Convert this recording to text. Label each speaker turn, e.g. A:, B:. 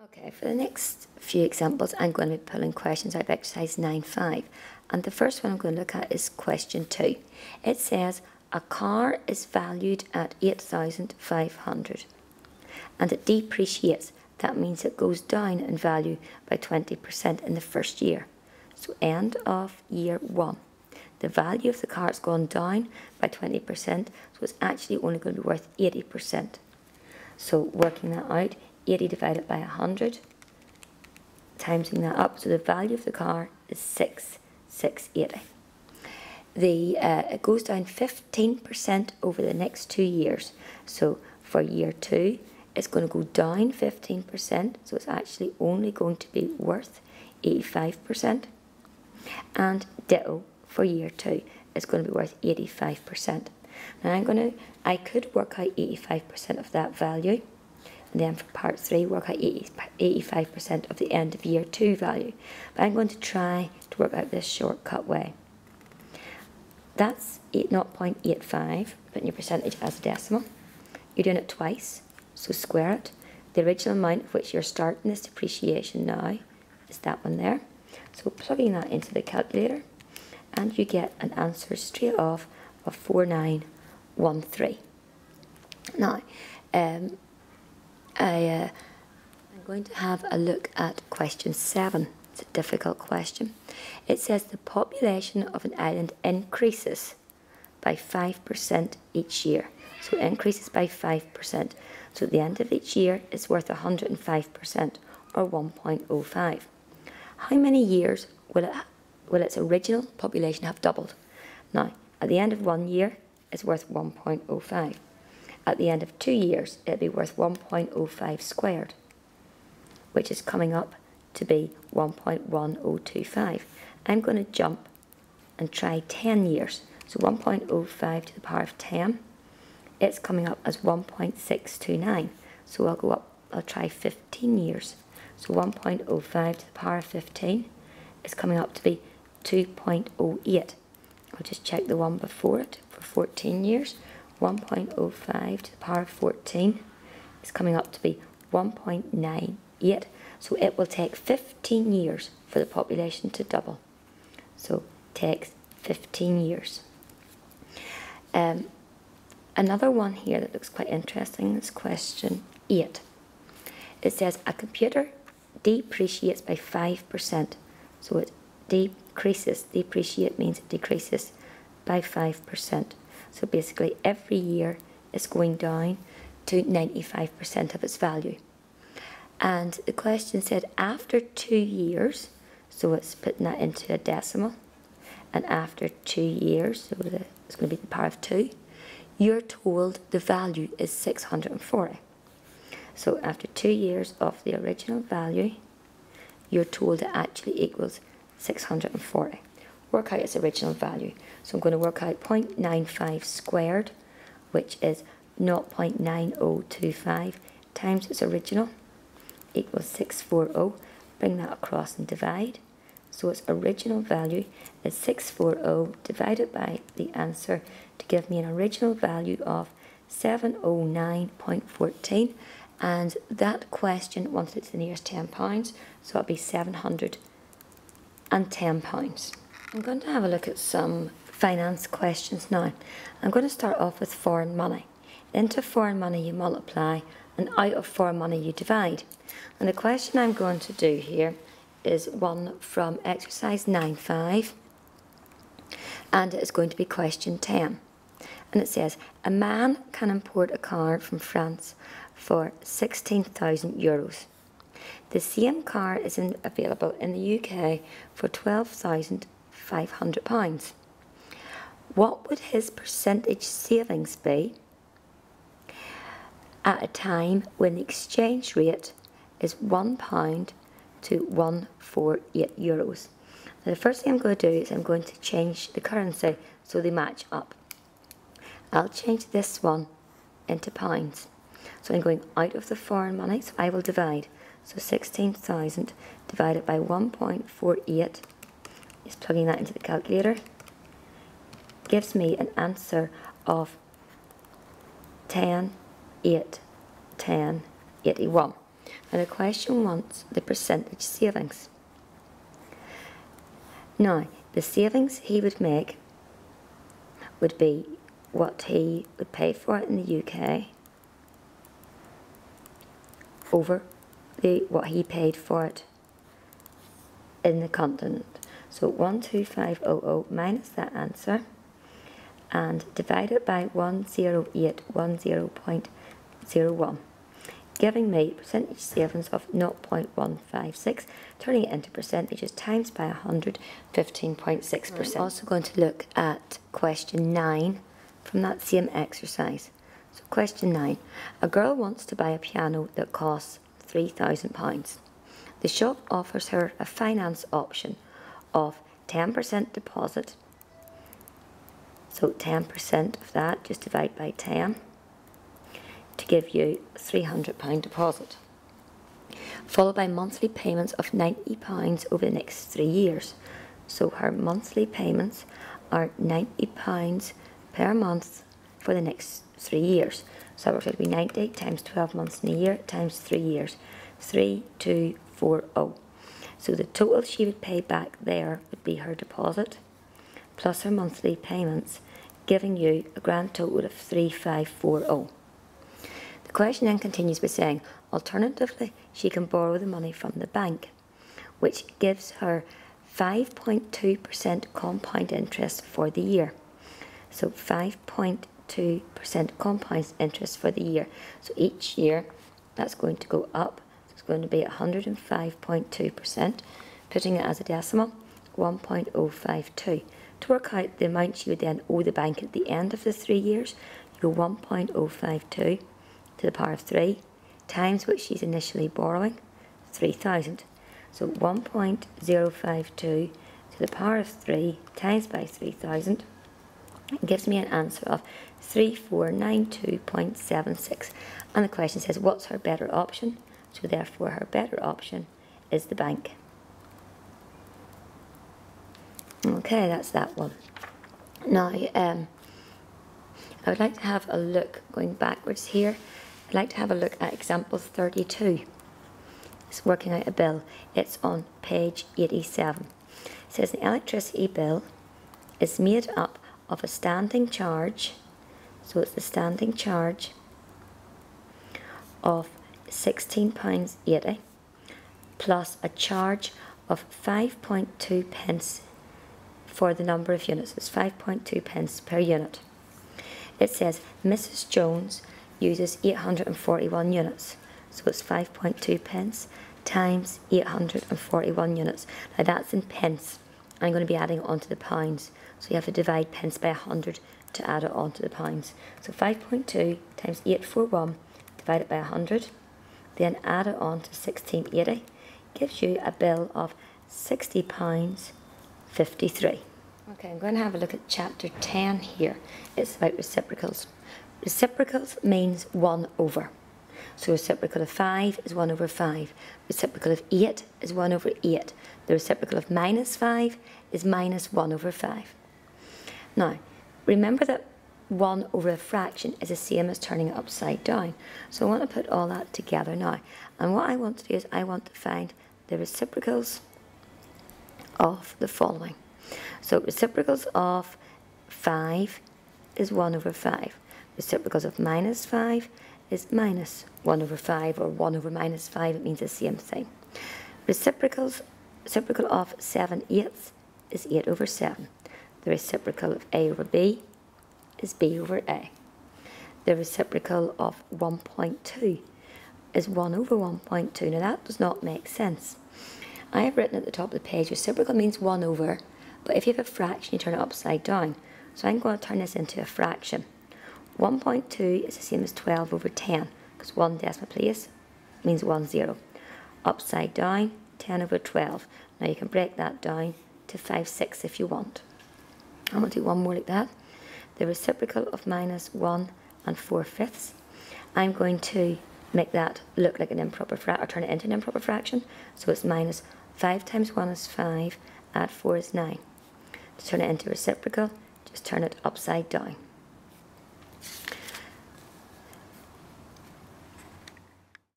A: Okay, for the next few examples, I'm going to be pulling questions out of exercise 9.5. And the first one I'm going to look at is question 2. It says, a car is valued at 8,500 and it depreciates. That means it goes down in value by 20% in the first year. So end of year 1. The value of the car has gone down by 20%, so it's actually only going to be worth 80%. So working that out, 80 divided by 100, timesing that up, so the value of the car is 6,680. It goes down 15% over the next 2 years. So for year 2, it's going to go down 15%, so it's actually only going to be worth 85%. And ditto for year 2, it's going to be worth 85%. Now I could work out 85% of that value, and then for part 3 work out 85% of the end of year 2 value. But I'm going to try to work out this shortcut way. That's 0.85, putting your percentage as a decimal. You're doing it twice, so square it. The original amount of which you're starting this depreciation now is that one there. So plugging that into the calculator, and you get an answer straight off of 4913. Now, I'm going to have a look at question 7. It's a difficult question. It says the population of an island increases by 5% each year. So it increases by 5%. So at the end of each year, it's worth 105%, or 1.05. How many years will its original population have doubled? Now, at the end of 1 year, it's worth 1.05. At the end of 2 years, it'll be worth 1.05 squared, which is coming up to be 1.1025. I'm going to jump and try 10 years. So 1.05 to the power of 10, it's coming up as 1.629. So I'll go up, I'll try 15 years. So 1.05 to the power of 15 is coming up to be 2.08. I'll just check the one before it for 14 years. 1.05 to the power of 14 is coming up to be 1.98. So it will take 15 years for the population to double. So it takes 15 years. Another one here that looks quite interesting is question 8. It says a computer depreciates by 5%. So it decreases. Depreciate means it decreases by 5%. So basically every year it's going down to 95% of its value. And the question said after 2 years, so it's putting that into a decimal, and after 2 years, so it's going to be the power of 2, you're told the value is 640. So after 2 years of the original value, you're told it actually equals 640. Work out its original value. So I'm going to work out 0.95 squared, which is 0.9025 times its original, equals 640. Bring that across and divide. So its original value is 640 divided by the answer to give me an original value of 709.14. And that question wanted it to the nearest £10, so it'll be £710. I'm going to have a look at some finance questions now. I'm going to start off with foreign money. Into foreign money you multiply, and out of foreign money you divide. And the question I'm going to do here is one from exercise 9.5, and it is going to be question 10. And it says, a man can import a car from France for €16,000. The same car is available in the UK for £12,500. What would his percentage savings be at a time when the exchange rate is £1 to €148? Now the first thing I'm going to do is I'm going to change the currency so they match up. I'll change this one into pounds. So I'm going out of the foreign money, so I will divide. So 16,000 divided by 1.48, is plugging that into the calculator, gives me an answer of 10, 8, 10, 81. And the question wants the percentage savings. Now, the savings he would make would be what he would pay for it in the UK over what he paid for it in the continent. So 12500 minus that answer and divide it by 10810.01, giving me percentage savings of 0.156, turning it into percentages times by 100, 15.6%. I'm also going to look at question 9 from that same exercise. So question 9, a girl wants to buy a piano that costs £3,000. The shop offers her a finance option of 10% deposit. So 10% of that, just divide by 10, to give you a £300 deposit, followed by monthly payments of £90 over the next 3 years. So her monthly payments are £90 per month for the next 3 years. So that works out to be 90 times 12 months in a year times 3 years, 3240. So the total she would pay back there would be her deposit plus her monthly payments, giving you a grand total of 3540. The question then continues by saying, alternatively, she can borrow the money from the bank, which gives her 5.2% compound interest for the year. So 5.2% compound interest for the year. So each year that's going to go up. So it's going to be 105.2%, putting it as a decimal, 1.052. To work out the amount she would then owe the bank at the end of the 3 years, you go 1.052 to the power of 3 times what she's initially borrowing, 3,000. So 1.052 to the power of 3 times by 3,000 gives me an answer of 3492.76. And the question says, what's her better option? So therefore her better option is the bank. Okay, that's that one. Now, I would like to have a look, going backwards here, I'd like to have a look at example 32. It's working out a bill. It's on page 87. It says the electricity bill is made up of a standing charge, so it's the standing charge of £16.80 plus a charge of 5.2 pence for the number of units. It's 5.2 pence per unit. It says Mrs. Jones uses 841 units, so it's 5.2 pence times 841 units. Now that's in pence. I'm going to be adding it onto the pounds, so you have to divide pence by 100 to add it onto the pounds. So 5.2 times 841 divided by 100, then add it on to 1680, gives you a bill of £60.53. Okay, I'm going to have a look at chapter 10 here. It's about reciprocals. Reciprocals means 1 over. So reciprocal of 5 is 1 over 5. Reciprocal of 8 is 1 over 8. The reciprocal of minus 5 is minus 1 over 5. Now, remember that 1 over a fraction is the same as turning it upside down. So I want to put all that together now. And what I want to do is I want to find the reciprocals of the following. So reciprocals of 5 is 1 over 5. Reciprocals of minus 5 is minus 1 over 5, or 1 over minus 5, it means the same thing. Reciprocal of 7/8 is 8 over 7. The reciprocal of A over B is B over A. The reciprocal of 1.2 is 1 over 1.2. Now that does not make sense. I have written at the top of the page, reciprocal means 1 over, but if you have a fraction, you turn it upside down. So I'm going to turn this into a fraction. 1.2 is the same as 12 over 10, because 1 decimal place means 1 0. Upside down, 10 over 12. Now you can break that down to 5/6 if you want. I'm going to do one more like that. The reciprocal of minus 1 and 4/5. I'm going to make that look like an improper fraction, or turn it into an improper fraction. So it's minus 5 times 1 is 5, add 4 is 9. To turn it into a reciprocal, just turn it upside down.